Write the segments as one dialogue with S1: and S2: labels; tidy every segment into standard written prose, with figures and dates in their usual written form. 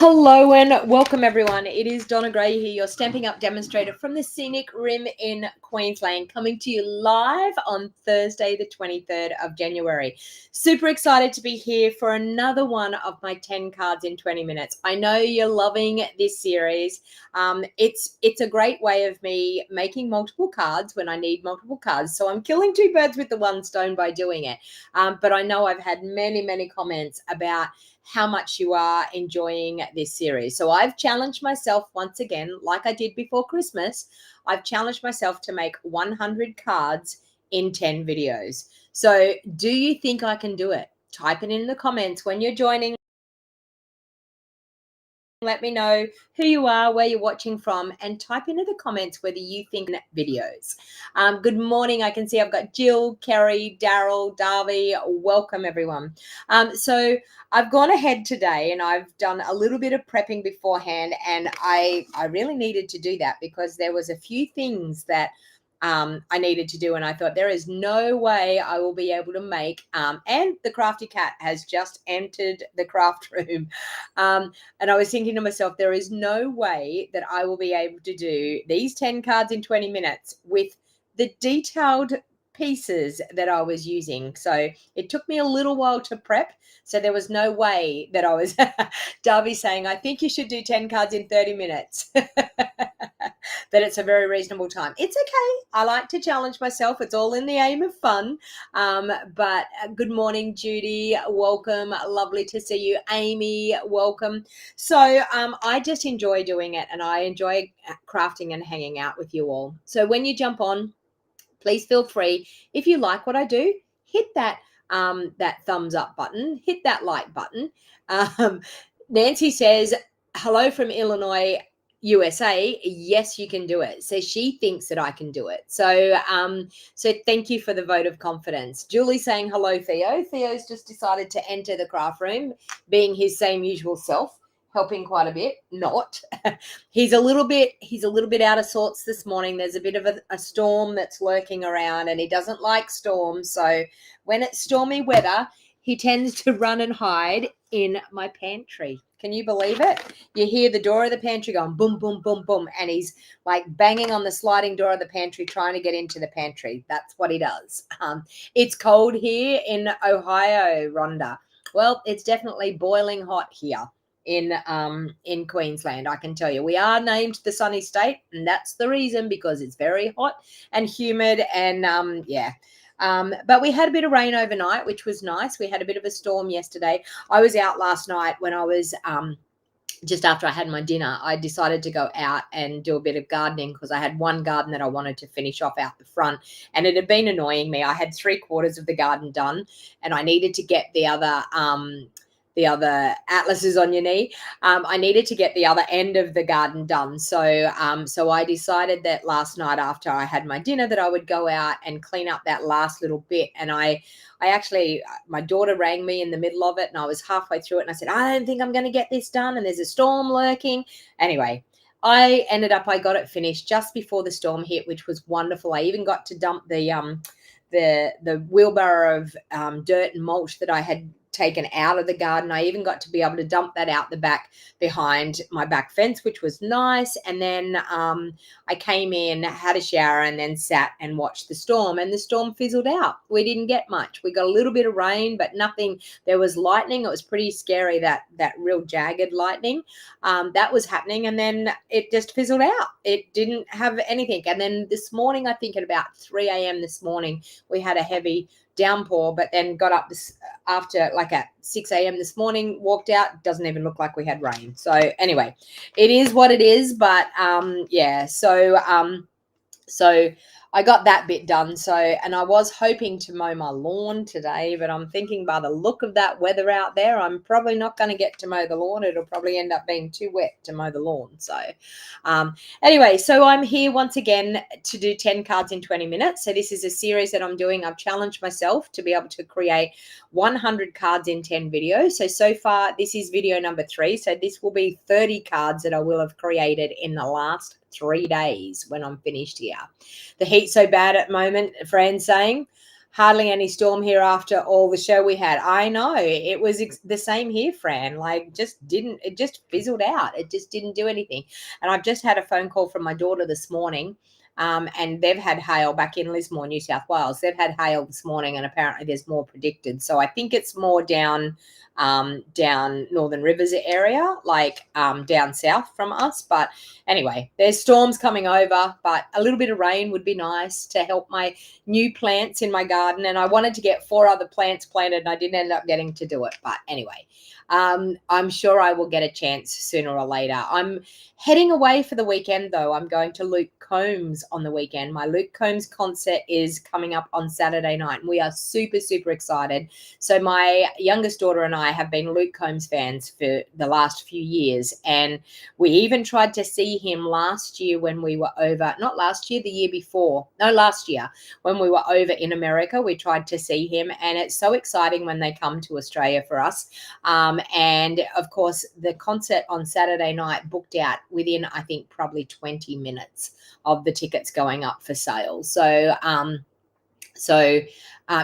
S1: Hello and welcome everyone. It is Donna Gray here, your Stamping Up demonstrator from the Scenic Rim in Queensland, coming to you live on Thursday, the 23rd of January. Super excited to be here for another one of my 10 cards in 20 minutes. I know you're loving this series. It's a great way of me making multiple cards when I need multiple cards. So I'm killing two birds with the one stone by doing it. But I know I've had many comments about how much you are enjoying this series. So I've challenged myself once again, like I did before Christmas. I've challenged myself to make 100 cards in 10 videos. So do you think I can do it? Type it in the comments when you're joining. Let me know who you are, where you're watching from, and type into the comments whether you think videos. Good morning. I can see I've got Jill, Kerry, Daryl, Darby. Welcome, everyone. So I've gone ahead today and I've done a little bit of prepping beforehand, and I really needed to do that because there was a few things that I needed to do, and I thought there is no way I will be able to make, and the crafty cat has just entered the craft room, and I was thinking to myself, there is no way that I will be able to do these 10 cards in 20 minutes with the detailed pieces that I was using. So it took me a little while to prep. So there was no way that I was Darby saying, I think you should do 10 cards in 30 minutes. That it's a very reasonable time. It's okay. I like to challenge myself. It's all in the aim of fun. But good morning, Judy. Welcome. Lovely to see you. Amy, welcome. So I just enjoy doing it, and I enjoy crafting and hanging out with you all. So when you jump on, please feel free. If you like what I do, hit that thumbs up button, hit that like button. Nancy says, hello from Illinois, USA. Yes, you can do it. So she thinks that I can do it. So thank you for the vote of confidence. Julie saying hello, Theo. Theo's just decided to enter the craft room, being his same usual self, helping quite a bit. Not. He's a little bit out of sorts this morning. There's a bit of a storm that's lurking around, and he doesn't like storms. So when it's stormy weather, he tends to run and hide in my pantry. Can you believe it? You hear the door of the pantry going boom, boom, boom, boom, and he's like banging on the sliding door of the pantry trying to get into the pantry. That's what he does. It's cold here in Ohio, Rhonda. Well, it's definitely boiling hot here in Queensland. I can tell you, we are named the sunny state, and that's the reason, because it's very hot and humid, and but we had a bit of rain overnight, which was nice. We had a bit of a storm yesterday. I was out last night when I was just after I had my dinner. I decided to go out and do a bit of gardening because I had one garden that I wanted to finish off out the front, and it had been annoying me. I had 3/4 of the garden done, and I needed to get the other Atlas is on your knee. I needed to get the other end of the garden done. So I decided that last night after I had my dinner that I would go out and clean up that last little bit. And I actually, my daughter rang me in the middle of it, and I was halfway through it, and I said, I don't think I'm going to get this done, and there's a storm lurking. Anyway, I got it finished just before the storm hit, which was wonderful. I even got to dump the wheelbarrow of dirt and mulch that I had taken out of the garden. I even got to be able to dump that out the back behind my back fence, which was nice. And then I came in, had a shower, and then sat and watched the storm, and the storm fizzled out. We didn't get much. We got a little bit of rain, but nothing. There was lightning. It was pretty scary, that real jagged lightning that was happening, and then it just fizzled out. It didn't have anything. And then this morning, I think at about 3 a.m. this morning, we had a heavy downpour, but then got up after like at 6 a.m. this morning, walked out, doesn't even look like we had rain. So anyway, it is what it is. But so I got that bit done. So, and I was hoping to mow my lawn today, but I'm thinking by the look of that weather out there, I'm probably not going to get to mow the lawn. It'll probably end up being too wet to mow the lawn. So anyway, so I'm here once again to do 10 cards in 20 minutes. So this is a series that I'm doing. I've challenged myself to be able to create 100 cards in 10 videos. So far, this is video number 3. So this will be 30 cards that I will have created in the last 3 days when I'm finished here. The heat's so bad at the moment, Fran's saying. hardly any storm here after all the show we had. I know it was the same here, Fran. Like, it just fizzled out. It just didn't do anything. And I've just had a phone call from my daughter this morning. And they've had hail back in Lismore, New South Wales. They've had hail this morning, and apparently there's more predicted. So I think it's more down Northern Rivers area, like down south from us. But anyway, there's storms coming over, but a little bit of rain would be nice to help my new plants in my garden. And I wanted to get 4 other plants planted, and I didn't end up getting to do it. But anyway, I'm sure I will get a chance sooner or later. I'm heading away for the weekend, though. I'm going to Luke Combs on the weekend. My Luke Combs concert is coming up on Saturday night, and we are super, super excited. So my youngest daughter and I have been Luke Combs fans for the last few years, and we even tried to see him last year when we were over, not last year, the year before. No, last year when we were over in America, we tried to see him, and it's so exciting when they come to Australia for us. And of course, the concert on Saturday night booked out within, I think, probably 20 minutes of the tickets going up for sale. So,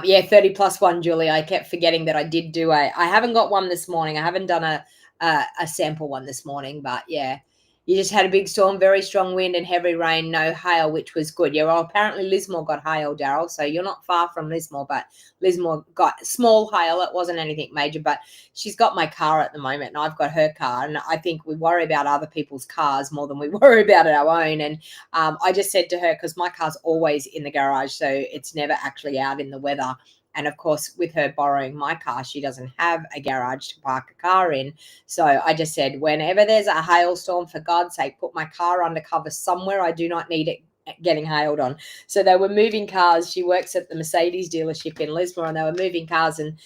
S1: yeah, 30 plus one, Julie. I kept forgetting that I did do I haven't got one this morning. I haven't done a sample one this morning, but yeah. You just had a big storm, very strong wind and heavy rain, no hail, which was good. Yeah, well, apparently Lismore got hail, Daryl, so you're not far from Lismore, but Lismore got small hail. It wasn't anything major, but she's got my car at the moment, and I've got her car, and I think we worry about other people's cars more than we worry about our own. And I just said to her, because my car's always in the garage, so it's never actually out in the weather. And of course, with her borrowing my car, she doesn't have a garage to park a car in. So I just said, whenever there's a hailstorm, for God's sake, put my car under cover somewhere. I do not need it getting hailed on. So they were moving cars. She works at the Mercedes dealership in Lismore, and they were moving cars, and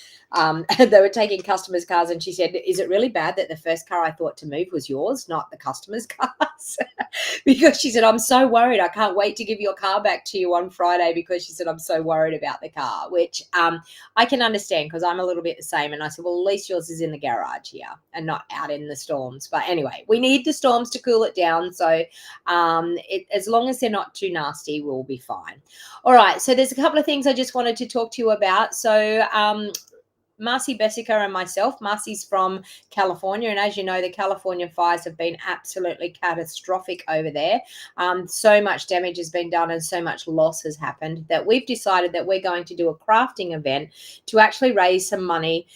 S1: they were taking customers' cars. And she said, is it really bad that the first car I thought to move was yours, not the customer's cars? Because she said, I'm so worried. I can't wait to give your car back to you on Friday, because she said, I'm so worried about the car, which I can understand, because I'm a little bit the same. And I said, well, at least yours is in the garage here and not out in the storms. But anyway, we need the storms to cool it down. So as long as they're not too nasty, we'll be fine. All right. So there's a couple of things I just wanted to talk to you about. So Marcy Bessica and myself. Marcy's from California, and as you know, the California fires have been absolutely catastrophic over there. So much damage has been done and so much loss has happened that we've decided that we're going to do a crafting event to actually raise some money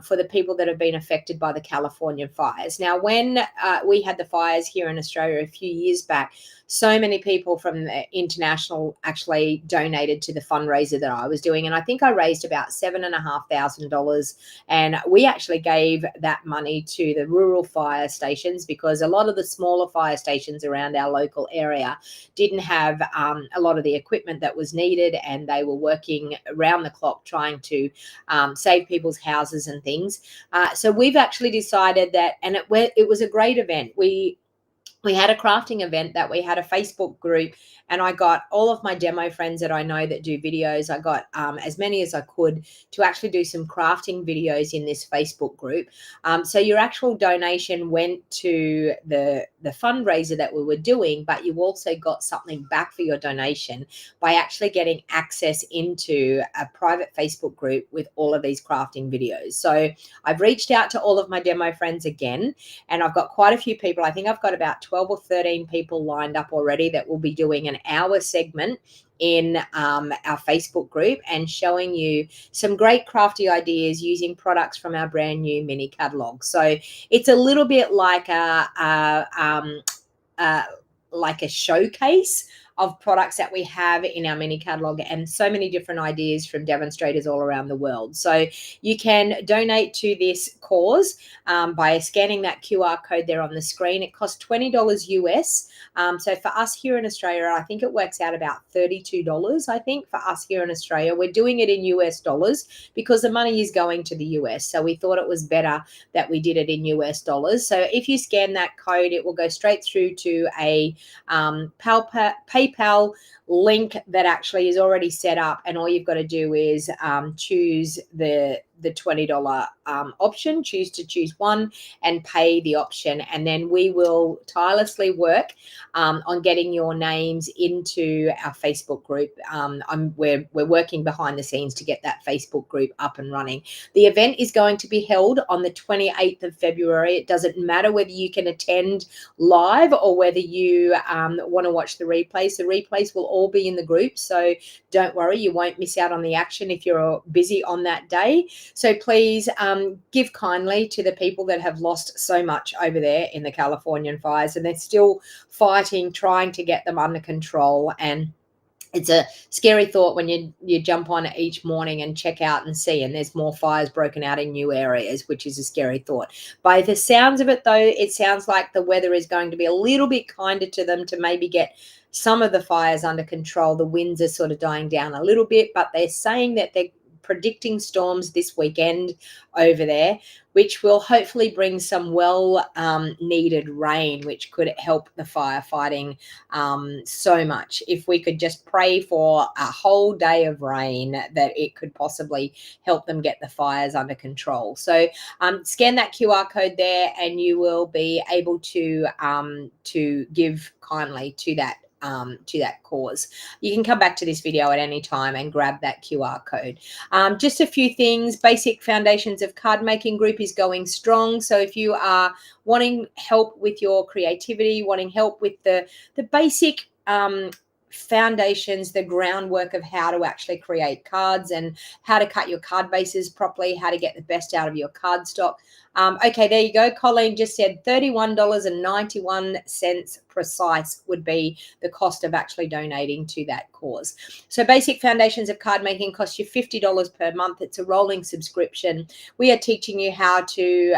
S1: for the people that have been affected by the California fires. Now, when we had the fires here in Australia a few years back, so many people from the international actually donated to the fundraiser that I was doing. And I think I raised about $7,500. And we actually gave that money to the rural fire stations, because a lot of the smaller fire stations around our local area didn't have a lot of the equipment that was needed. And they were working around the clock trying to save people's houses and things. So we've actually decided that, and it was a great event. We had a crafting event that we had a Facebook group, and I got all of my demo friends that I know that do videos. I got as many as I could to actually do some crafting videos in this Facebook group. So your actual donation went to the fundraiser that we were doing, but you also got something back for your donation by actually getting access into a private Facebook group with all of these crafting videos. So I've reached out to all of my demo friends again, and I've got quite a few people. I think I've got about 12 or 13 people lined up already that will be doing an hour segment in our Facebook group and showing you some great crafty ideas using products from our brand new mini catalog. So it's a little bit like a showcase of products that we have in our mini catalog, and so many different ideas from demonstrators all around the world. So you can donate to this cause by scanning that QR code there on the screen. It costs $20 US. So for us here in Australia, I think it works out about $32, I think, for us here in Australia. We're doing it in US dollars because the money is going to the US. So we thought it was better that we did it in US dollars. So if you scan that code, it will go straight through to a PayPal link that actually is already set up, and all you've got to do is choose the the $20 option. Choose one and pay the option, and then we will tirelessly work on getting your names into our Facebook group. We're working behind the scenes to get that Facebook group up and running. The event is going to be held on the 28th of February. It doesn't matter whether you can attend live or whether you want to watch the replays. The replays will all be in the group, so don't worry, you won't miss out on the action if you're busy on that day. So please give kindly to the people that have lost so much over there in the Californian fires, and they're still fighting, trying to get them under control. And it's a scary thought when you jump on each morning and check out and see, and there's more fires broken out in new areas, which is a scary thought. By the sounds of it, though, it sounds like the weather is going to be a little bit kinder to them to maybe get some of the fires under control. The winds are sort of dying down a little bit, but they're saying that they're predicting storms this weekend over there, which will hopefully bring some needed rain, which could help the firefighting so much. If we could just pray for a whole day of rain, that it could possibly help them get the fires under control. So scan that QR code there, and you will be able to give kindly to that cause. You can come back to this video at any time and grab that QR code. Just a few things. Basic Foundations of Card Making group is going strong. So if you are wanting help with your creativity, wanting help with the basic foundations, the groundwork of how to actually create cards and how to cut your card bases properly, how to get the best out of your card stock. Okay, there you go. Colleen just said $31.91 precise would be the cost of actually donating to that cause. So Basic Foundations of Card Making costs you $50 per month. It's a rolling subscription. We are teaching you how to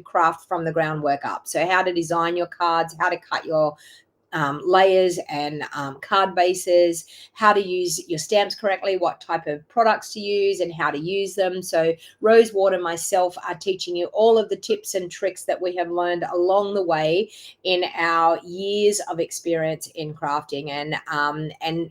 S1: craft from the groundwork up. So how to design your cards, how to cut your layers and card bases, how to use your stamps correctly, what type of products to use and how to use them. So Rosewater and myself are teaching you all of the tips and tricks that we have learned along the way in our years of experience in crafting, and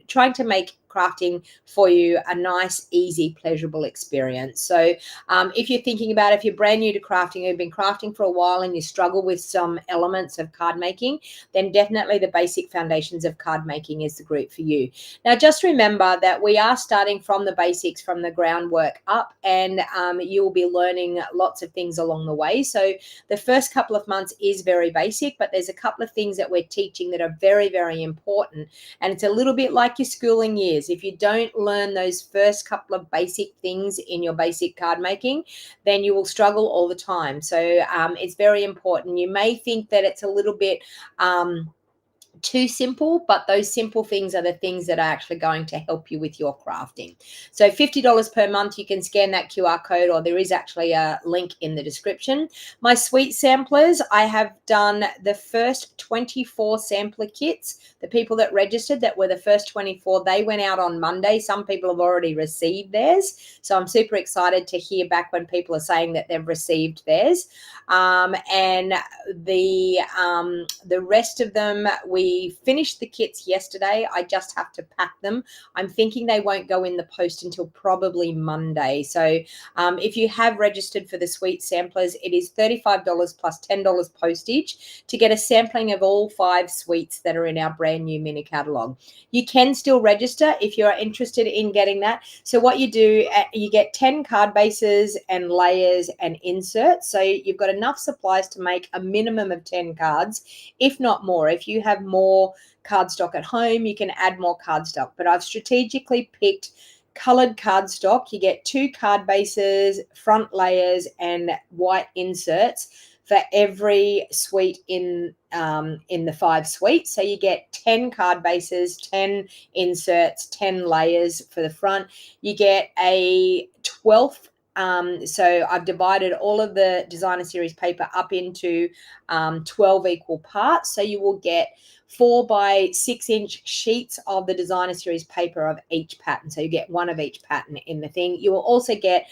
S1: trying to make crafting for you a nice, easy, pleasurable experience. So if you're thinking about, if you're brand new to crafting, you've been crafting for a while and you struggle with some elements of card making, then definitely the Basic Foundations of Card Making is the group for you. Now, just remember that we are starting from the basics, from the groundwork up, and you will be learning lots of things along the way. So the first couple of months is very basic, but there's a couple of things that we're teaching that are very, very important. And it's a little bit like your schooling years. If you don't learn those first couple of basic things in your basic card making, then you will struggle all the time. So it's very important. You may think that it's a little bit too simple, but those simple things are the things that are actually going to help you with your crafting. So $50 per month, you can scan that QR code, or there is actually a link in the description. My sweet samplers, I have done the first 24 sampler kits. The people that registered, that were the first 24, they went out on Monday. Some people have already received theirs, so I'm super excited to hear back when people are saying that they've received theirs. And the rest of them, we finished the kits yesterday. I just have to pack them. I'm thinking they won't go in the post until probably Monday. So if you have registered for the sweet samplers, it is $35 plus $10 postage to get a sampling of all 5 sweets that are in our brand new mini catalog. You can still register if you're interested in getting that. So what you do, you get 10 card bases and layers and inserts. So you've got enough supplies to make a minimum of 10 cards, if not more. If you have more cardstock at home, you can add more cardstock. But I've strategically picked colored cardstock. You get 2 card bases, front layers, and white inserts for every suite in the 5 suites. So you get 10 card bases, 10 inserts, 10 layers for the front. You get a 12th. So I've divided all of the designer series paper up into 12 equal parts. So you will get 4 by 6 inch sheets of the designer series paper of each pattern. So you get 1 of each pattern in the thing. You will also get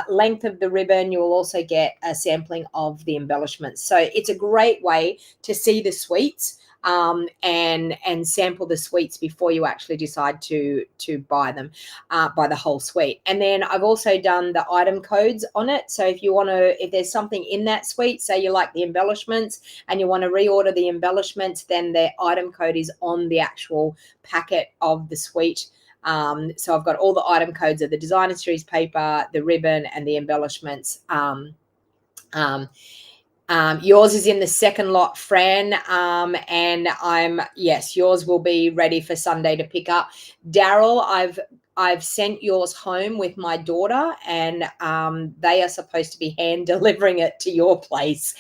S1: length of the ribbon. You will also get a sampling of the embellishments. So it's a great way to see the suites and sample the suites before you actually decide to buy them, buy the whole suite. And then I've also done the item codes on it. So if you want to, if there's something in that suite, say you like the embellishments and you want to reorder the embellishments, then the item code is on the actual packet of the suite. So I've got all the item codes of the designer series paper, the ribbon, and the embellishments. Yours is in the second lot, Fran, and yes, yours will be ready for Sunday to pick up. Daryl, I've sent yours home with my daughter, and they are supposed to be hand delivering it to your place.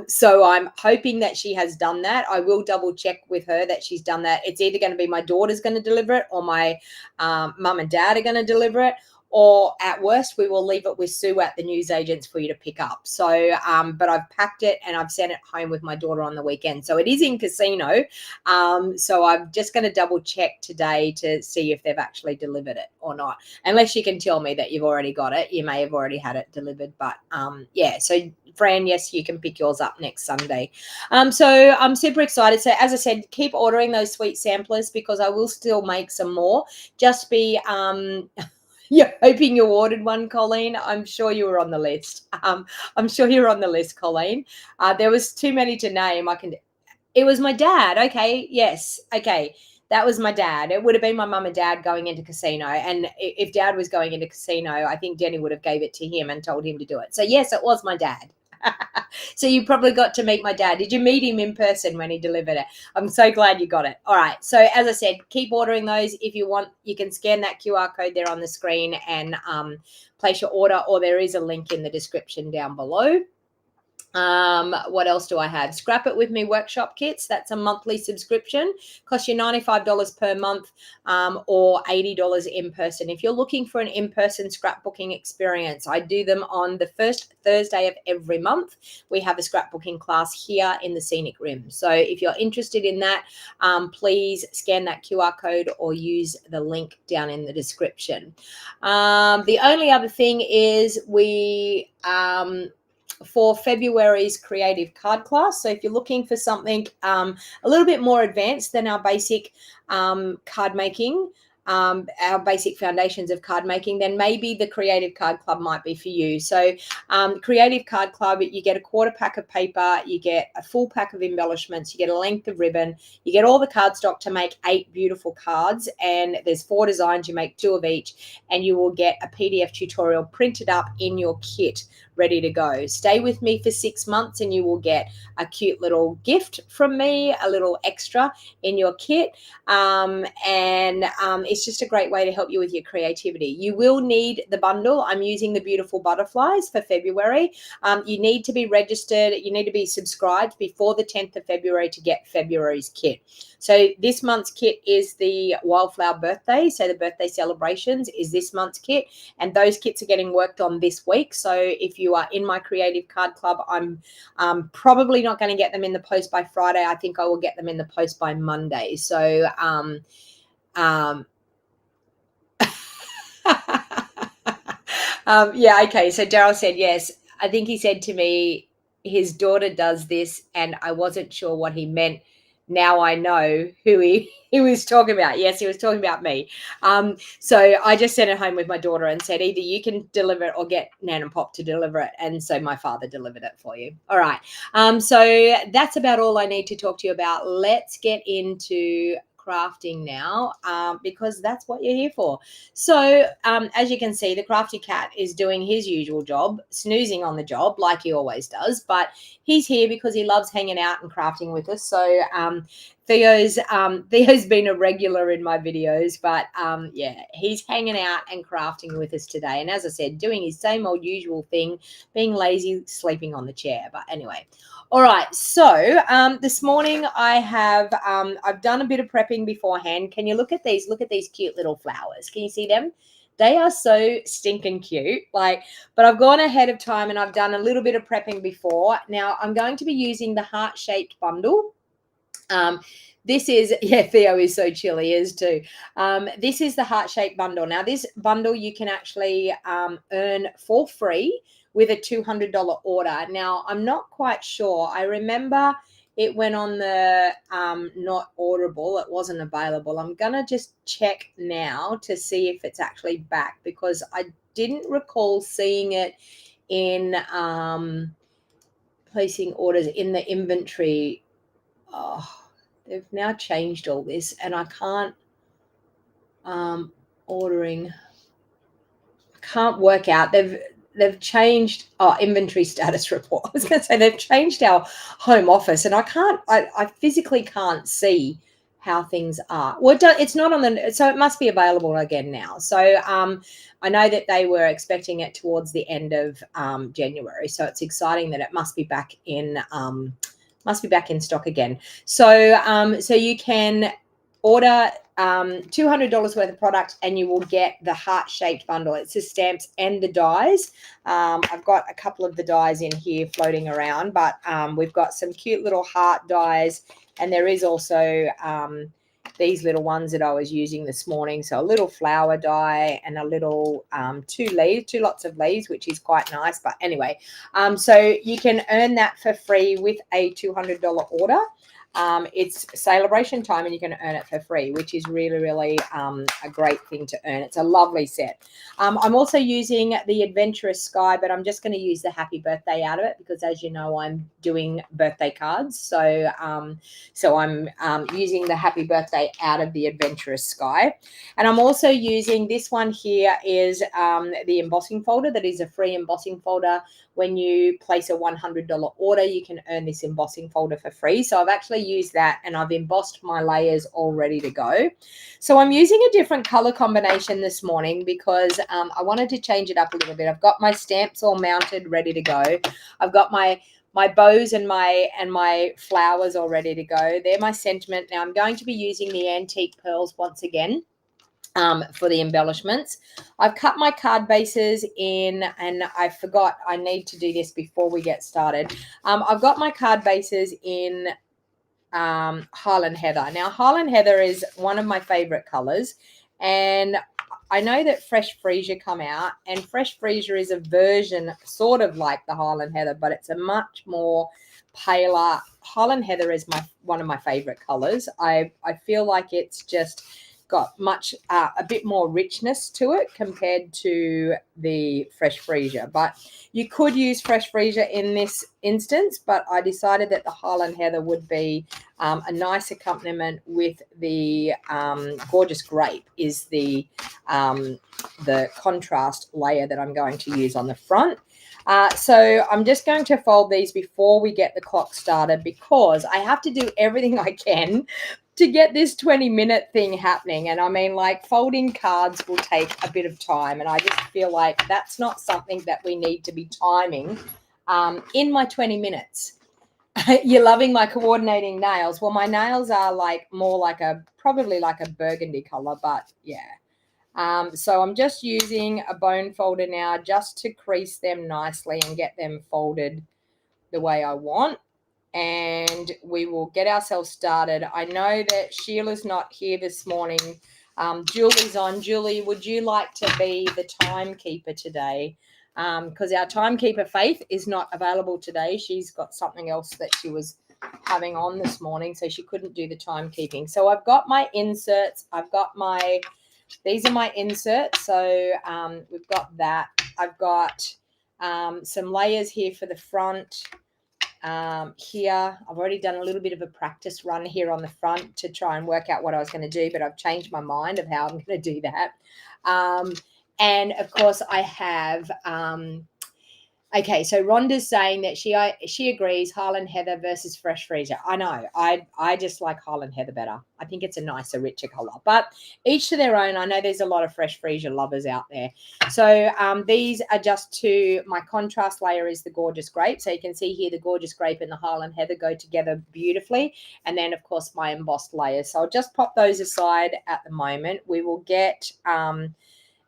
S1: So I'm hoping that she has done that. I will double check with her that she's done that. It's either going to be my daughter's going to deliver it, or my mum and dad are going to deliver it. Or at worst, we will leave it with Sue at the newsagents for you to pick up. So, but I've packed it and I've sent it home with my daughter on the weekend. So it is in Casino. So I'm just going to double check today to see if they've actually delivered it or not. Unless you can tell me that you've already got it. You may have already had it delivered. But yeah, so Fran, yes, you can pick yours up next Sunday. So I'm super excited. So as I said, keep ordering those sweet samplers because I will still make some more. Just be... You're hoping you ordered one, Colleen. I'm sure you were on the list. I'm sure you're on the list, Colleen. There was too many to name. It was my dad. Okay. Yes. Okay. That was my dad. It would have been my mum and dad going into Casino. And if dad was going into Casino, I think Denny would have gave it to him and told him to do it. So yes, it was my dad. So you probably got to meet my dad. Did you meet him in person when he delivered it? I'm so glad you got it. All right. So as I said, keep ordering those. If you want, you can scan that QR code there on the screen and place your order, or there is a link in the description down below. What else do I have? Scrap It With Me workshop kits. That's a monthly subscription. Costs you $95 per month, or $80 in person. If you're looking for an in-person scrapbooking experience, I do them on the first Thursday of every month. We have a scrapbooking class here in the Scenic Rim. So if you're interested in that, please scan that QR code or use the link down in the description. The only other thing is we... for February's creative card class. So if you're looking for something a little bit more advanced than our basic card making, our basic foundations of card making, then maybe the Creative Card Club might be for you. So Creative Card Club, you get a quarter pack of paper, you get a full pack of embellishments, you get a length of ribbon, you get all the cardstock to make 8 beautiful cards, and there's 4 designs, you make 2 of each, and you will get a PDF tutorial printed up in your kit ready to go. Stay with me for 6 months and you will get a cute little gift from me, a little extra in your kit. It's just a great way to help you with your creativity. You will need the bundle. I'm using the beautiful butterflies for February. You need to be registered. You need to be subscribed before the 10th of February to get February's kit. So this month's kit is the Wildflower birthday. So the birthday celebrations is this month's kit, and those kits are getting worked on this week. So if you are in my Creative Card Club, I'm probably not going to get them in the post by Friday. I think I will get them in the post by Monday. So yeah, okay. So Daryl said yes. I think he said to me, his daughter does this, and I wasn't sure what he meant. Now I know who he was talking about. Yes, he was talking about me. So I just sent it home with my daughter and said, either you can deliver it or get Nan and Pop to deliver it. And so my father delivered it for you. All right. So that's about all I need to talk to you about. Let's get into crafting now, because that's what you're here for. So as you can see, the crafty cat is doing his usual job, snoozing on the job like he always does, but he's here because he loves hanging out and crafting with us. So Theo's been a regular in my videos, but yeah, he's hanging out and crafting with us today. And as I said, doing his same old usual thing, being lazy, sleeping on the chair. But anyway, all right. So this morning I have I've done a bit of prepping beforehand. Can you look at these? Look at these cute little flowers. Can you see them? They are so stinking cute. But I've gone ahead of time and I've done a little bit of prepping before. Now I'm going to be using the heart-shaped bundle. This is, yeah, Theo is so chill, he is too. This is the heart-shaped bundle. Now, this bundle you can actually earn for free with a $200 order. Now, I'm not quite sure. I remember it went on the not orderable. It wasn't available. I'm going to just check now to see if it's actually back, because I didn't recall seeing it in placing orders in the inventory. Oh, they've now changed all this, and I can't ordering. I can't work out. They've changed inventory status report. I was going to say they've changed our home office, and I physically can't see how things are. Well, it's not on the, so it must be available again now. So I know that they were expecting it towards the end of January. So it's exciting that it must be back in stock again. So so you can order $200 worth of product, and you will get the heart-shaped bundle. It's the stamps and the dies. I've got a couple of the dies in here floating around, but we've got some cute little heart dies, and there is also these little ones that I was using this morning. So a little flower die and a little two lots of leaves, which is quite nice. But anyway, so you can earn that for free with a $200 order. It's Sale-A-Bration time, and you can earn it for free, which is really, really a great thing to earn. It's a lovely set. I'm also using the Adventurous Sky, but I'm just going to use the happy birthday out of it, because as you know, I'm doing birthday cards. So I'm using the happy birthday out of the Adventurous Sky. And I'm also using this one here is the embossing folder. That is a free embossing folder. When you place a $100 order, you can earn this embossing folder for free. So I've actually used that, and I've embossed my layers all ready to go. So I'm using a different color combination this morning, because I wanted to change it up a little bit. I've got my stamps all mounted, ready to go. I've got my bows and my flowers all ready to go. They're my sentiment. Now I'm going to be using the antique pearls once again for the embellishments. I've cut my card bases in, and I forgot I need to do this before we get started. I've got my card bases in Highland Heather. Now, Highland Heather is one of my favorite colors, and I know that Fresh Freesia come out, and Fresh Freesia is a version sort of like the Highland Heather, but it's a much more paler. Highland Heather is one of my favorite colors. I feel like it's just got a bit more richness to it compared to the Fresh Freesia. But you could use Fresh Freesia in this instance, but I decided that the Highland Heather would be a nice accompaniment with the Gorgeous Grape is the contrast layer that I'm going to use on the front. So I'm just going to fold these before we get the clock started, because I have to do everything I can to get this 20-minute thing happening. And I mean, like, folding cards will take a bit of time, and I just feel like that's not something that we need to be timing in my 20 minutes. You're loving my coordinating nails. Well, my nails are probably like a burgundy color, but yeah. So I'm just using a bone folder now just to crease them nicely and get them folded the way I want. And we will get ourselves started. I know that Sheila's not here this morning. Julie's on. Julie, would you like to be the timekeeper today? Because our timekeeper Faith is not available today. She's got something else that she was having on this morning, so she couldn't do the timekeeping. So I've got my inserts. These are my inserts. So we've got that. I've got some layers here for the front. Here I've already done a little bit of a practice run here on the front to try and work out what I was going to do, but I've changed my mind of how I'm going to do that. And of course I have okay, so Rhonda's saying that she agrees Highland Heather versus Fresh Freesia. I know. I just like Highland Heather better. I think it's a nicer, richer color. But each to their own. I know there's a lot of Fresh Freesia lovers out there. So these are just my contrast layer is the Gorgeous Grape. So you can see here the Gorgeous Grape and the Highland Heather go together beautifully. And then, of course, my embossed layers. So I'll just pop those aside at the moment. We will get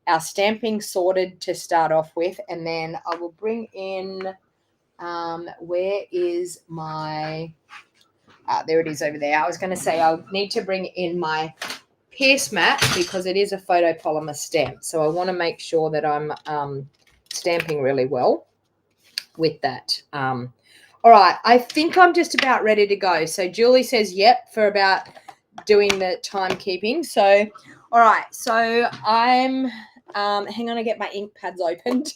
S1: our stamping sorted to start off with, and then I will bring in where is my there it is over there. I was going to say I'll need to bring in my pierce mat, because it is a photopolymer stamp, so I want to make sure that I'm stamping really well with that. All right, I think I'm just about ready to go. So Julie says yep for about doing the timekeeping. So, all right, so I'm, hang on, I get my ink pads opened.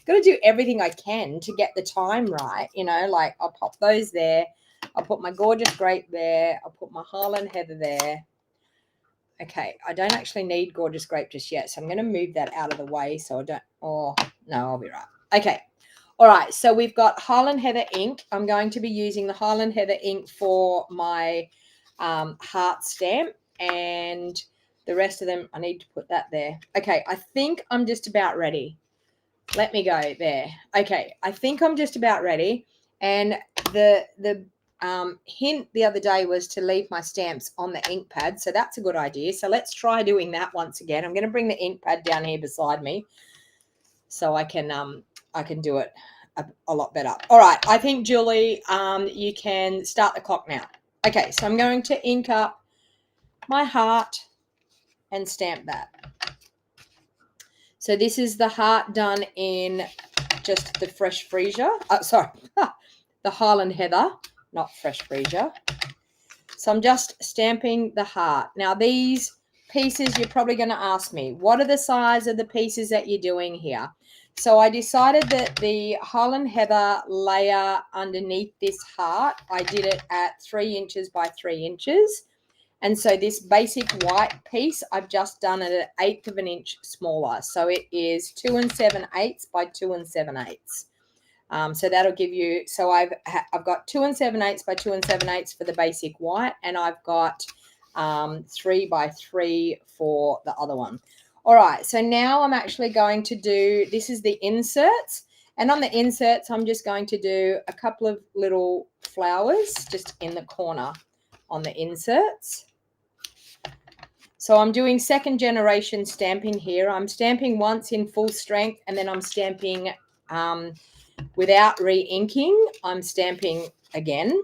S1: Got to do everything I can to get the time right, you know, like I'll pop those there. I'll put my gorgeous grape there. I'll put my Highland Heather there. Okay, I don't actually need gorgeous grape just yet, so I'm going to move that out of the way so I don't, oh, no, I'll be right. Okay, all right, so we've got Highland Heather ink. I'm going to be using the Highland Heather ink for my heart stamp, and the rest of them, I need to put that there. Okay, I think I'm just about ready. Let me go there. Okay, I think I'm just about ready. And the hint the other day was to leave my stamps on the ink pad, so that's a good idea. So let's try doing that once again. I'm going to bring the ink pad down here beside me so I can do it a lot better. All right, I think Julie, you can start the clock now. Okay, so I'm going to ink up my heart and stamp that. So this is the heart done in just the fresh freesia. The Highland Heather, not fresh freesia. So I'm just stamping the heart. Now these pieces, you're probably going to ask me, what are the size of the pieces that you're doing here? So I decided that the Highland Heather layer underneath this heart, I did it at 3 inches by 3 inches. And so this basic white piece, I've just done it at 1/8 of an inch smaller. So it is 2 7/8 by 2 7/8. So that'll give you, so I've got 2 7/8 by 2 7/8 for the basic white, and I've got 3 by 3 for the other one. All right, so now I'm actually going to do, this is the inserts, and on the inserts, I'm just going to do a couple of little flowers just in the corner on the inserts. So I'm doing second generation stamping here. I'm stamping once in full strength, and then I'm stamping without re-inking. I'm stamping again.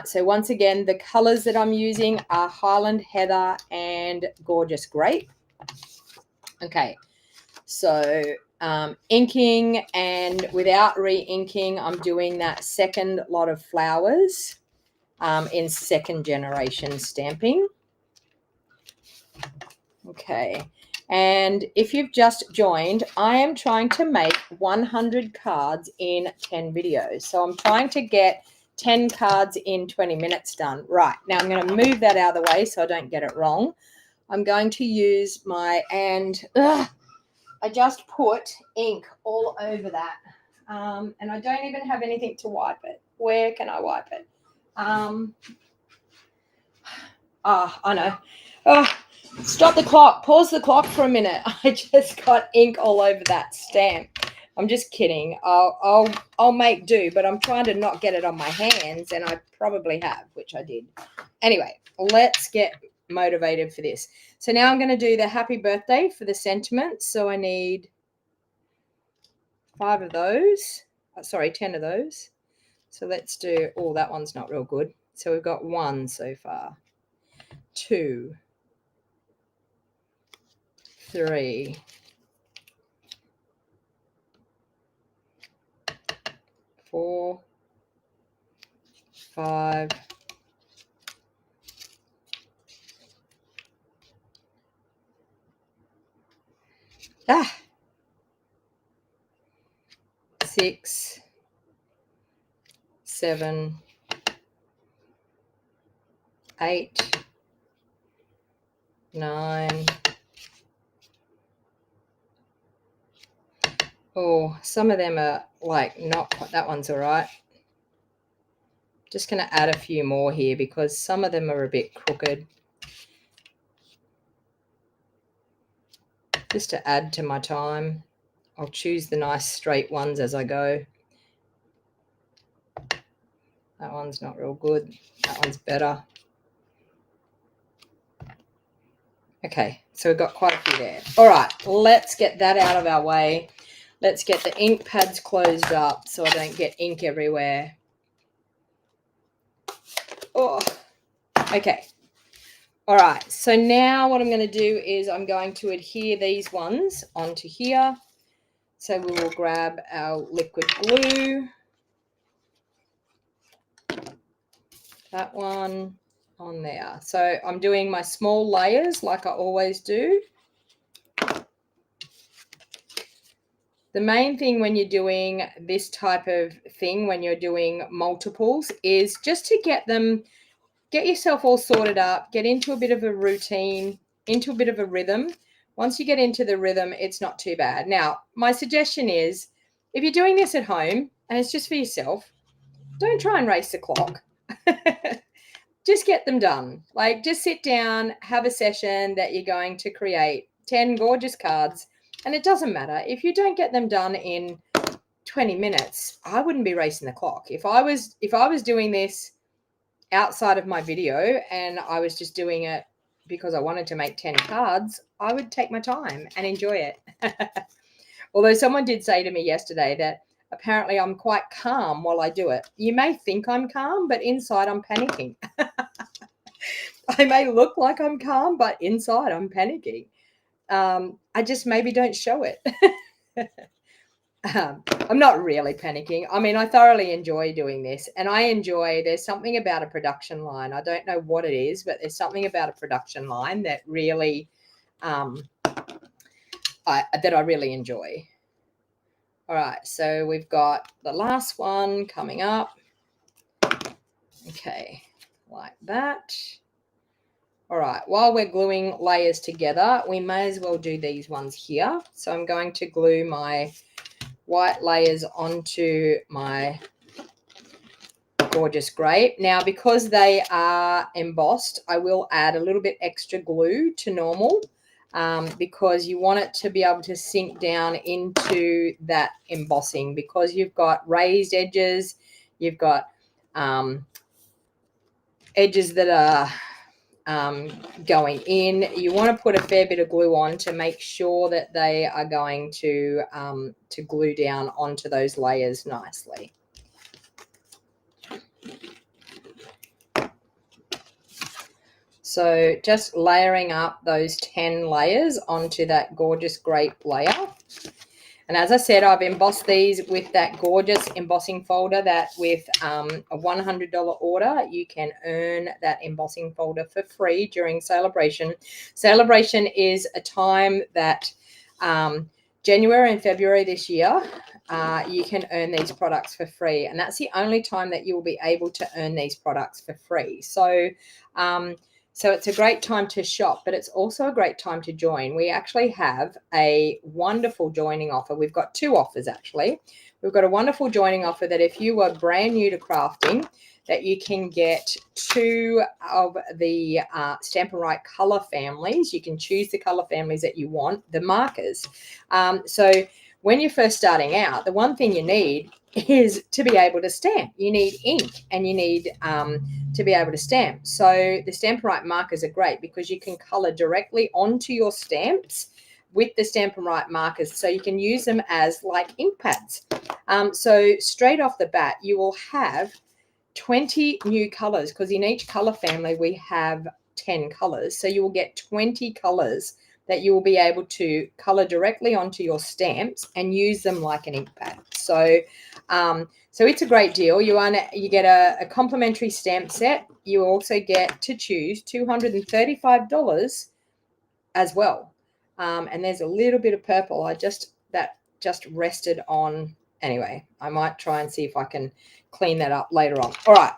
S1: So once again, the colors that I'm using are Highland Heather and Gorgeous Grape. Okay, so inking and without re-inking, I'm doing that second lot of flowers in second generation stamping. Okay, and if you've just joined, I am trying to make 100 cards in 10 videos. So I'm trying to get 10 cards in 20 minutes done. Right, now I'm going to move that out of the way so I don't get it wrong. I'm going to use my, and I just put ink all over that. And I don't even have anything to wipe it. Where can I wipe it? I know. Stop the clock. Pause the clock for a minute. I just got ink all over that stamp. I'm just kidding. I'll make do, but I'm trying to not get it on my hands, and I probably have, which I did. Anyway, let's get motivated for this. So now I'm going to do the happy birthday for the sentiment. So I need 5 of those. Sorry, 10 of those. So let's do, oh, that one's not real good. So we've got 1 so far. 2, 3, 4, 5, 6, 7, 8, 9. Oh, some of them are like not quite, that one's all right. Just going to add a few more here because some of them are a bit crooked. Just to add to my time, I'll choose the nice straight ones as I go. That one's not real good. That one's better. Okay, so we've got quite a few there. All right, let's get that out of our way. Let's get the ink pads closed up so I don't get ink everywhere. Oh, okay. All right, so now what I'm going to do is I'm going to adhere these ones onto here. So we will grab our liquid glue. that one on there. So I'm doing my small layers like I always do. The main thing when you're doing this type of thing, when you're doing multiples, is just to get yourself all sorted up, get into a bit of a routine, into a bit of a rhythm. Once you get into the rhythm, it's not too bad. Now, my suggestion is, if you're doing this at home and it's just for yourself, don't try and race the clock. Just get them done. Like, just sit down, have a session that you're going to create 10 gorgeous cards. And it doesn't matter. If you don't get them done in 20 minutes, I wouldn't be racing the clock. If I was doing this outside of my video and I was just doing it because I wanted to make 10 cards, I would take my time and enjoy it. Although someone did say to me yesterday that apparently I'm quite calm while I do it. You may think I'm calm, but inside I'm panicking. I may look like I'm calm, but inside I'm panicking. I just maybe don't show it. I'm not really panicking. I mean, I thoroughly enjoy doing this, and there's something about a production line. I don't know what it is, but there's something about a production line that really, that I really enjoy. All right, so we've got the last one coming up. Okay, like that. All right, while we're gluing layers together, we may as well do these ones here. So I'm going to glue my white layers onto my gorgeous grape. Now, because they are embossed, I will add a little bit extra glue to normal because you want it to be able to sink down into that embossing, because you've got raised edges, you've got edges that are going in. You want to put a fair bit of glue on to make sure that they are going to glue down onto those layers nicely. So just layering up those 10 layers onto that gorgeous grape layer. And as I said, I've embossed these with that gorgeous embossing folder that with a $100 order, you can earn that embossing folder for free during Sale-A-Bration. Sale-A-Bration is a time that January and February this year, you can earn these products for free. And that's the only time that you'll be able to earn these products for free. So it's a great time to shop, but it's also a great time to join. We actually have a wonderful joining offer. We've got two offers, actually. We've got a wonderful joining offer that if you are brand new to crafting, that you can get two of the Stampin' Right color families. You can choose the color families that you want, the markers. So when you're first starting out, the one thing you need is to be able to stamp. You need ink and you need to be able to stamp. So the Stampin' Right markers are great because you can color directly onto your stamps with the Stampin' Right markers, so you can use them as like ink pads. So straight off the bat, you will have 20 new colors, because in each color family we have 10 colors. So you will get 20 colors that you will be able to color directly onto your stamps and use them like an ink pad. So it's a great deal. You get a complimentary stamp set. You also get to choose $235 as well. And there's a little bit of purple. That just rested on. Anyway, I might try and see if I can clean that up later on. All right,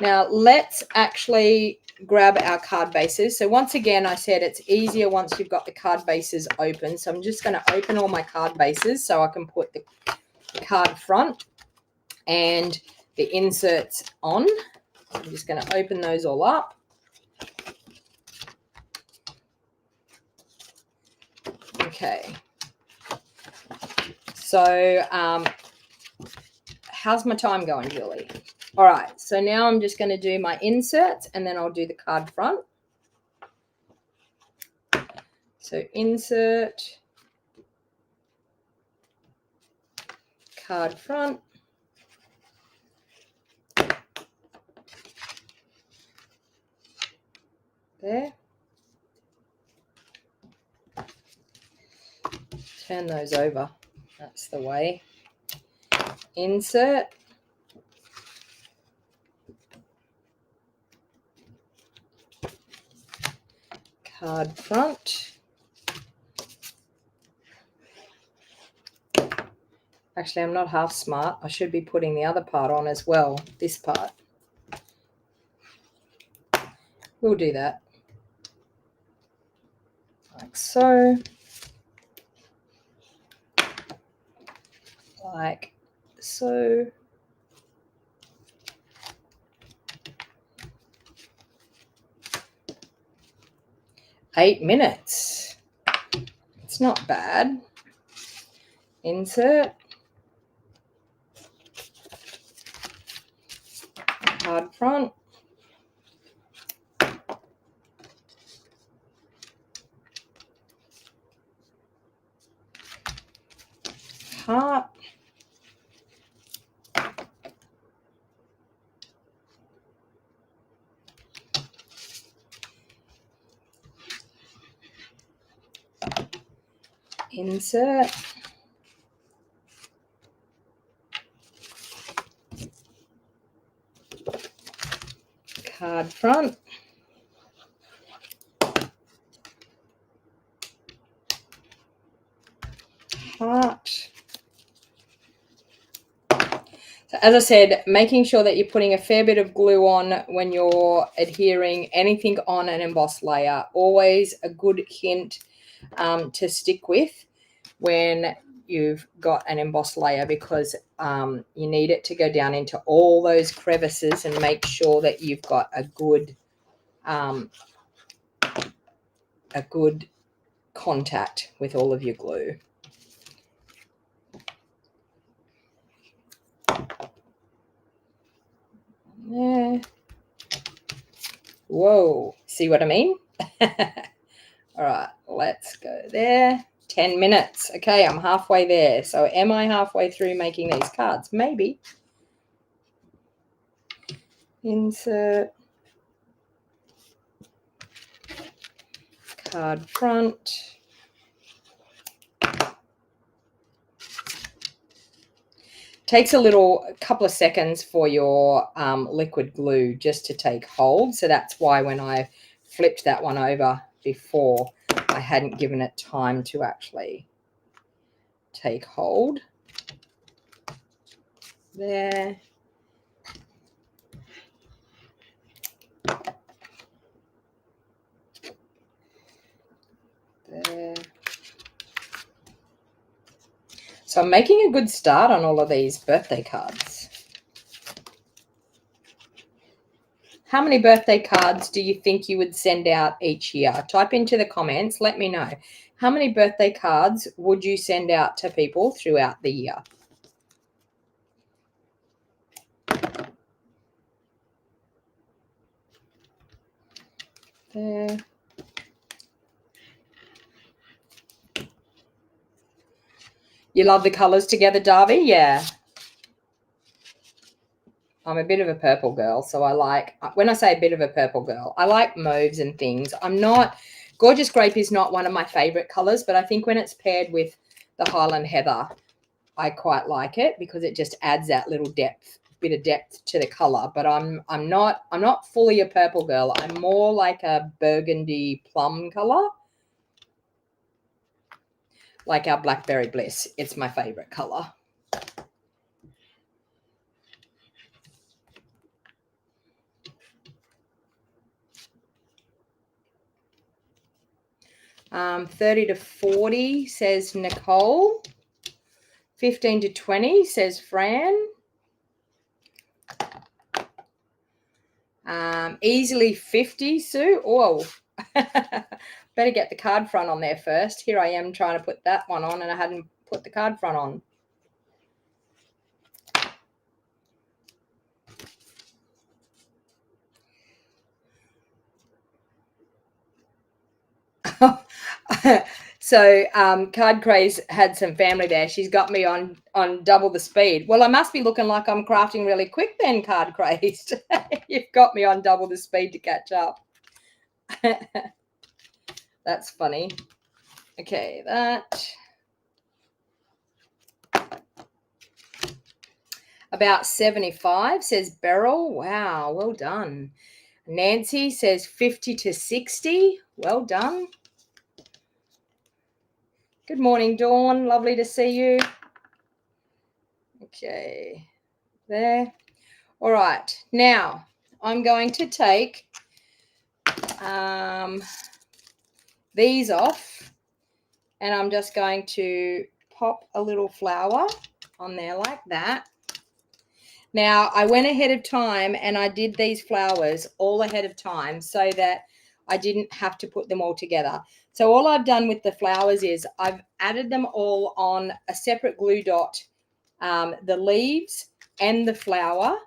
S1: now let's actually grab our card bases. So once again, I said it's easier once you've got the card bases open. So I'm just going to open all my card bases so I can put the card front and the inserts on. So I'm just going to open those all up. Okay. So how's my time going, Julie? All right, so now I'm just going to do my inserts and then I'll do the card front. So insert, card front. There. Turn those over. That's the way. Insert. card front. Actually, I'm not half smart. I should be putting the other part on as well, this part. We'll do that. Like so. Like so. Eight minutes. It's not bad. Insert. Card front. Heart. Insert. Card front. Heart. So as I said, making sure that you're putting a fair bit of glue on when you're adhering anything on an embossed layer. Always a good hint to stick with when you've got an embossed layer, because you need it to go down into all those crevices and make sure that you've got a good contact with all of your glue. There. Whoa, see what I mean? All right, let's go there. 10 minutes. Okay, I'm halfway there. So am I halfway through making these cards? Maybe. Insert. Card front. Takes a couple of seconds for your liquid glue just to take hold. So that's why when I flipped that one over before, I hadn't given it time to actually take hold. There. There. So I'm making a good start on all of these birthday cards. How many birthday cards do you think you would send out each year? Type into the comments. Let me know. How many birthday cards would you send out to people throughout the year? There. You love the colours together, Darby? Yeah. I'm a bit of a purple girl, so I like, when I say a bit of a purple girl, I like mauves and things. Gorgeous Grape is not one of my favourite colours, but I think when it's paired with the Highland Heather, I quite like it because it just adds that little bit of depth to the colour. But I'm not fully a purple girl. I'm more like a burgundy plum colour. Like our Blackberry Bliss. It's my favourite colour. Um, 30 to 40 says Nicole. 15 to 20 says Fran. Easily 50, Sue. Oh, better get the card front on there first. Here I am trying to put that one on and I hadn't put the card front on. So Card Craze had some family there. She's got me on double the speed. Well, I must be looking like I'm crafting really quick then, Card Craze. You've got me on double the speed to catch up. That's funny. Okay, that. About 75 says Beryl. Wow, well done. Nancy says 50 to 60. Well done. Good morning, Dawn. Lovely to see you. Okay, there. All right, now I'm going to take these off, and I'm just going to pop a little flower on there like that. Now, I went ahead of time and I did these flowers all ahead of time so that I didn't have to put them all together. So all I've done with the flowers is I've added them all on a separate glue dot. The leaves and the flower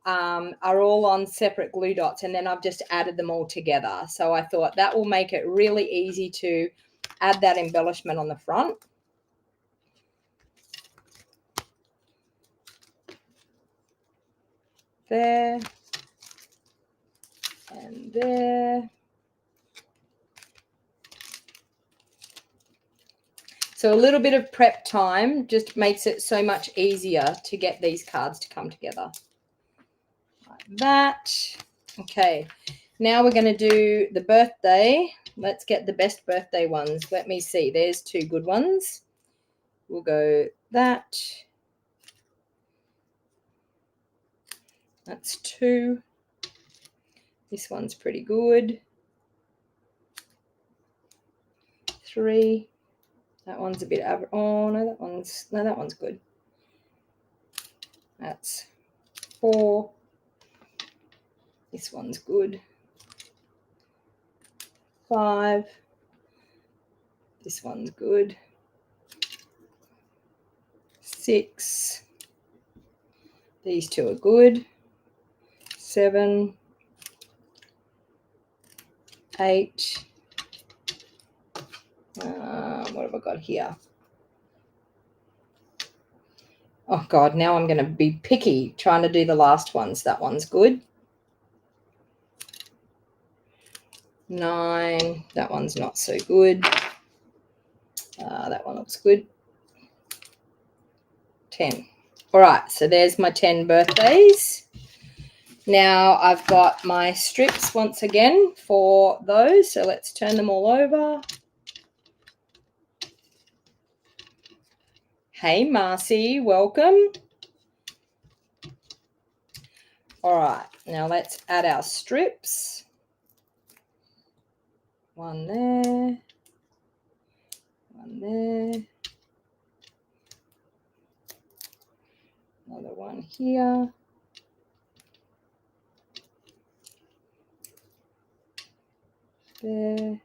S1: are all on separate glue dots, and then I've just added them all together. So I thought that will make it really easy to add that embellishment on the front. There and there. So a little bit of prep time just makes it so much easier to get these cards to come together. Like that. Okay, now we're going to do the birthday. Let's get the best birthday ones. Let me see. There's two good ones. We'll go that. That's 2. This one's pretty good. 3. That one's a bit average. Oh no, that one's good. That's 4. This one's good. 5. This one's good. 6. These two are good. 7. 8. What have I got here? Oh God, now I'm going to be picky trying to do the last ones. That one's good. 9. That one's not so good. That one looks good. 10. All right, so there's my 10 birthdays. Now I've got my strips once again for those. So let's turn them all over. Hey, Marcy, welcome. All right, now let's add our strips. One there. One there. Another one here. There.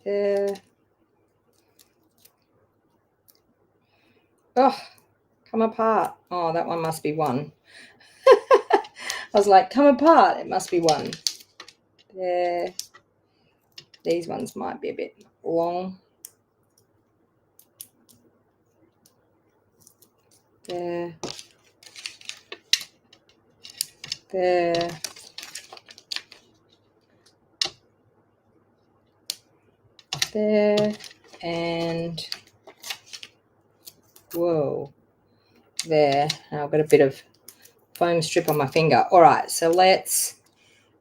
S1: There. Oh, come apart. Oh, that one must be 1. I was like, come apart. It must be 1. There. These ones might be a bit long. There. There. There. And whoa. There. Now I've got a bit of foam strip on my finger. All right, so let's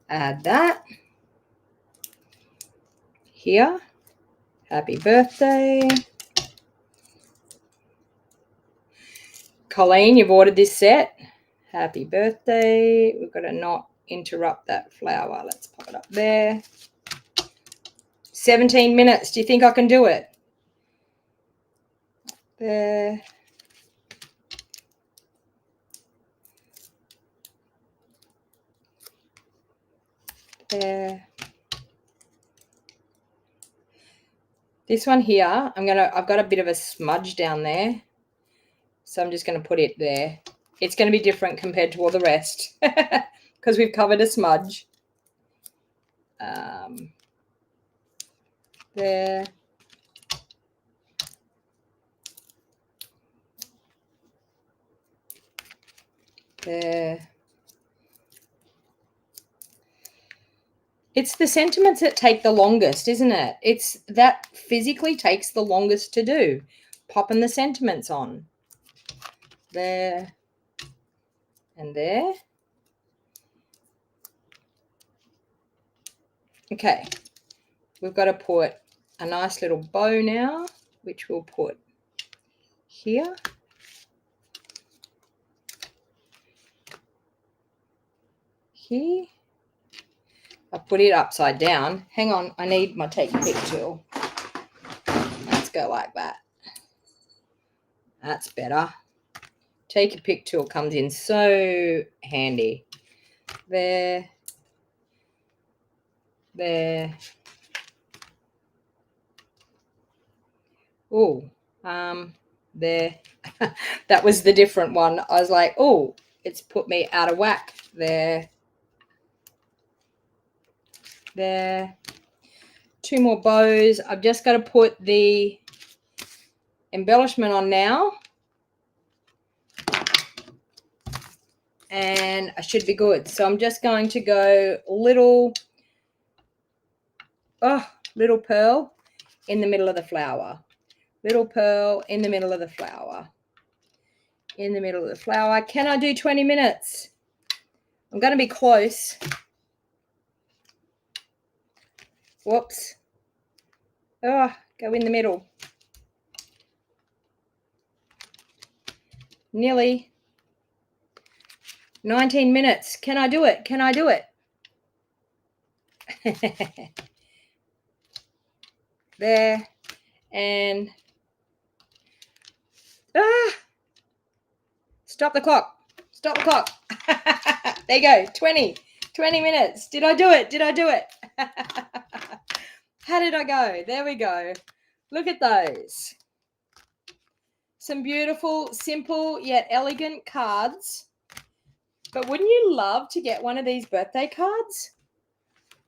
S1: add that here. Happy birthday. Colleen, you've ordered this set. Happy birthday. We've got to not interrupt that flower. Let's pop it up there. 17 minutes. Do you think I can do it? There. There. This one here, I've got a bit of a smudge down there. So I'm just going to put it there. It's going to be different compared to all the rest because we've covered a smudge. There. There. It's the sentiments that take the longest, isn't it? It's that physically takes the longest to do. Popping the sentiments on. There. and there. Okay, we've got to put a nice little bow now, which we'll put here. Here. I put it upside down. Hang on, I need my take pick tool. Let's go like that. That's better. Take a pick tool comes in so handy. There. There. Oh, there. That was the different one. I was like, oh, it's put me out of whack. There. There. 2 more bows. I've just got to put the embellishment on now. And I should be good. So I'm just going to go little pearl in the middle of the flower. Little pearl in the middle of the flower. In the middle of the flower. Can I do 20 minutes? I'm going to be close. Whoops. Oh, go in the middle. Nearly 19 minutes. Can I do it? Can I do it? There. And stop the clock. Stop the clock. There you go. 20 minutes. Did I do it? Did I do it? How did I go? There we go. Look at those. Some beautiful, simple, yet elegant cards. But wouldn't you love to get one of these birthday cards?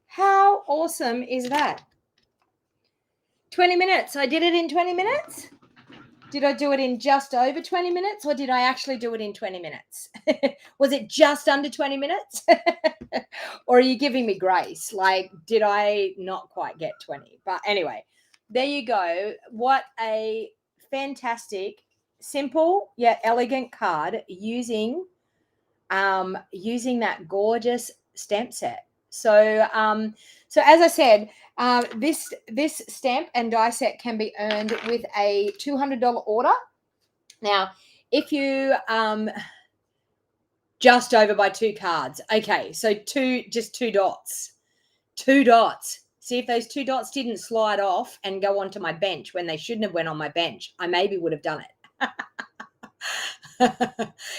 S1: How awesome is that? 20 minutes. I did it in 20 minutes. Did I do it in just over 20 minutes, or did I actually do it in 20 minutes? Was it just under 20 minutes? Or are you giving me grace? Like, did I not quite get 20? But anyway, there you go. What a fantastic, simple yet elegant card using that gorgeous stamp set. So as I said, this stamp and die set can be earned with a $200 order. Now, if you just over by 2 cards, okay, so just 2 dots, 2 dots. See, if those 2 dots didn't slide off and go onto my bench when they shouldn't have went on my bench, I maybe would have done it.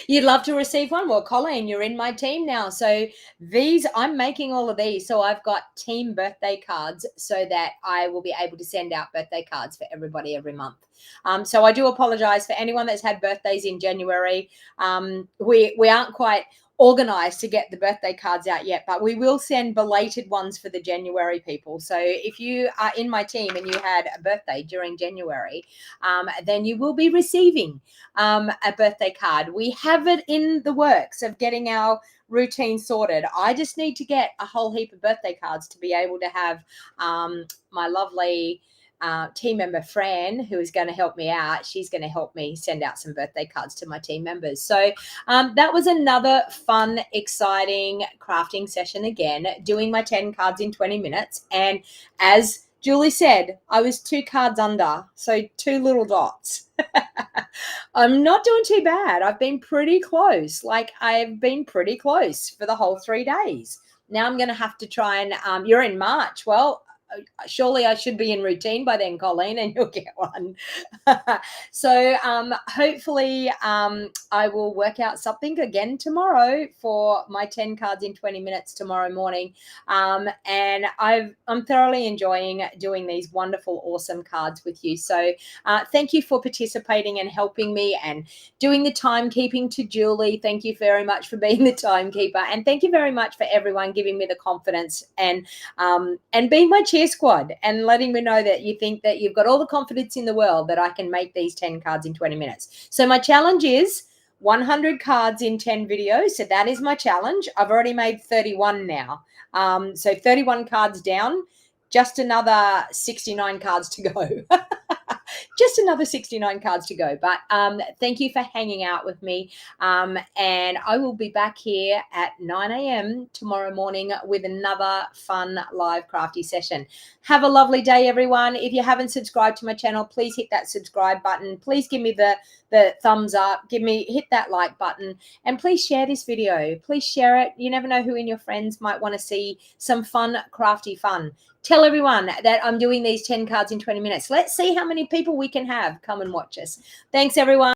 S1: You'd love to receive one? Well, Colleen, you're in my team now. So I'm making all of these. So I've got team birthday cards so that I will be able to send out birthday cards for everybody every month. So I do apologize for anyone that's had birthdays in January. We aren't quite organized to get the birthday cards out yet, but we will send belated ones for the January people. So if you are in my team and you had a birthday during January, then you will be receiving a birthday card. We have it in the works of getting our routine sorted. I just need to get a whole heap of birthday cards to be able to have my lovely team member Fran, who is going to help me out. She's going to help me send out some birthday cards to my team members. So that was another fun, exciting crafting session again, doing my 10 cards in 20 minutes. And as Julie said, I was 2 cards under, so 2 little dots. I'm not doing too bad. I've been pretty close. I've been pretty close for the whole 3 days. Now I'm going to have to try and, you're in March. Well, surely I should be in routine by then, Colleen, and you'll get one. So hopefully I will work out something again tomorrow for my 10 cards in 20 minutes tomorrow morning. And I'm thoroughly enjoying doing these wonderful, awesome cards with you. So thank you for participating and helping me and doing the timekeeping to Julie. Thank you very much for being the timekeeper. And thank you very much for everyone giving me the confidence and being my cheer squad and letting me know that you think that you've got all the confidence in the world that I can make these 10 cards in 20 minutes. So my challenge is 100 cards in 10 videos. So that is my challenge. I've already made 31 now. So 31 cards down, just another 69 cards to go. just another 69 cards to go. But thank you for hanging out with me. And I will be back here at 9 a.m. tomorrow morning with another fun live crafty session. Have a lovely day, everyone. If you haven't subscribed to my channel, please hit that subscribe button. Please give me the thumbs up. Hit that like button, and please share this video. Please share it. You never know who in your friends might want to see some fun, crafty fun. Tell everyone that I'm doing these 10 cards in 20 minutes. Let's see how many people we can have come and watch us. Thanks, everyone.